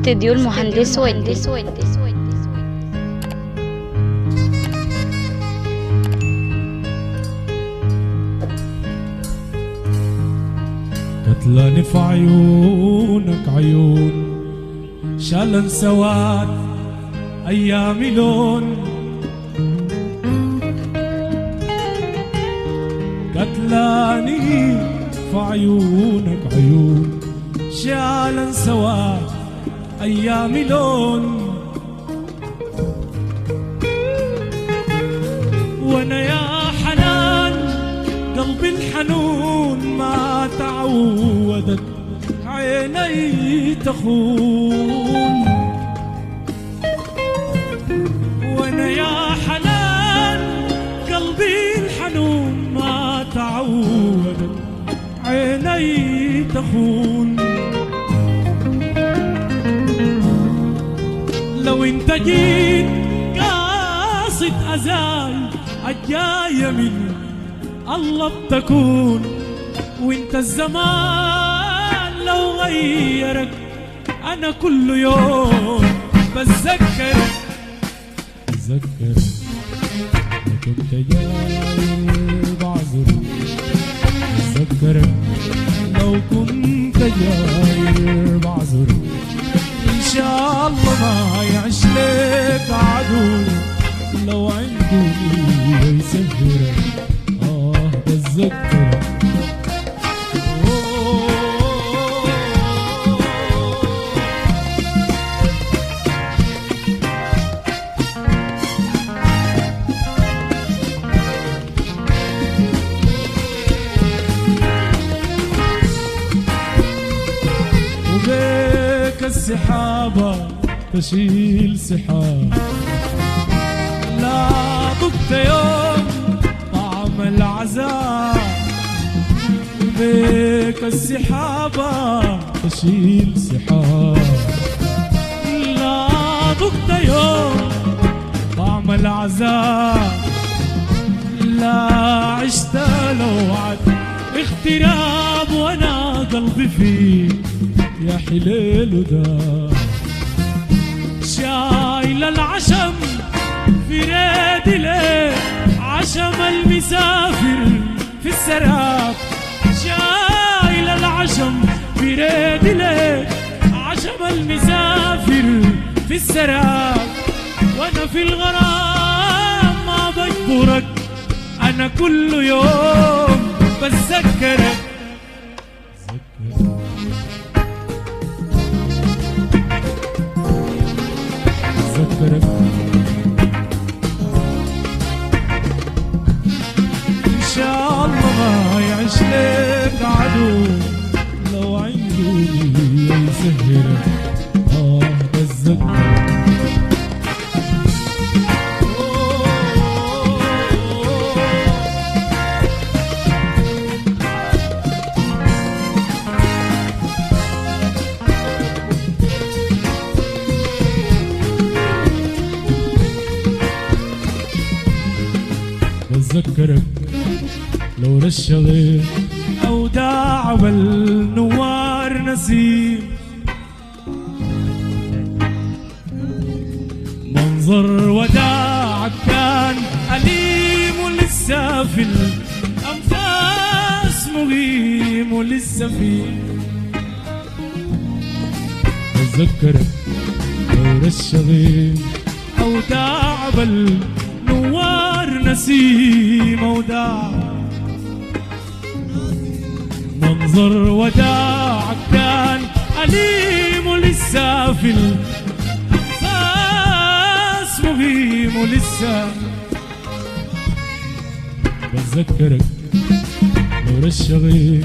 استديو المهندس ودي. كتلاني في عيونك عيون شالن سواد أيامي لون، كتلاني في عيونك عيون شالن سواد أيامي لون، وانا يا حنان قلبي الحنون ما تعودت عيني تخون، وانا يا حنان قلبي الحنون ما تعودت عيني تخون. لو انت جيت قاصد أزاي الجاية من الله بتكون، وانت الزمان لو غيرك انا كل يوم بتذكرك لو كنت جاي بعذرك، بتذكرك لو كنت جاي بعذرك، ان شاء الله ما يعيش لك عدو لو عنده يسهرك بتذكرك. وبيك السحابة تشيل سحاب، لا ضبط يوم طعم العذاب، بيك السحابة تشيل سحاب، لا ضبط يوم طعم العذاب، لا عشت لو عد اغتراب وانا قلبي فيك يا حليل ده، شايل العشم في ريدي ليه عشم المسافر في السراب، شايل العشم في ريدي ليه عشم المسافر في السراب، وانا في الغرام ما بجبرك انا كل يوم بتذكرك. إن شاء الله ما يعيش لك عدو لو عنده يسهرك بتذكرك. بتذكرك لو رشغل أو داع بالنوار نسيم، منظر وداعك كان أليم ولسه في الأنفاس مغيم ولسه في. بتذكرك لو رشغل أو داع بالنوار نسيم وداع، منظر وداعك كان أليم ولسه في الأنفاس مغيم ولسه. بتذكرك لو رشغل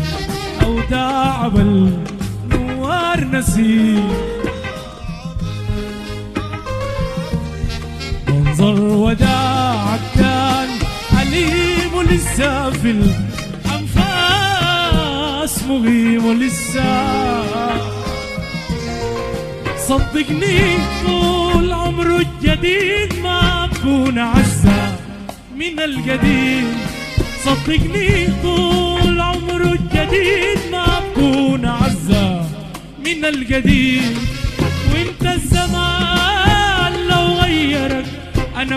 أو داع بالنوار نسيم، منظر وداعك كان أليم ولسه في الأنفاس مغيم ولسه. صدقني طول عمره الجديد ما بكون عزة من القديم، صدقني طول عمره الجديد ما بكون عزة من القديم، وانت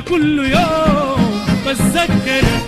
كل يوم بتذكرك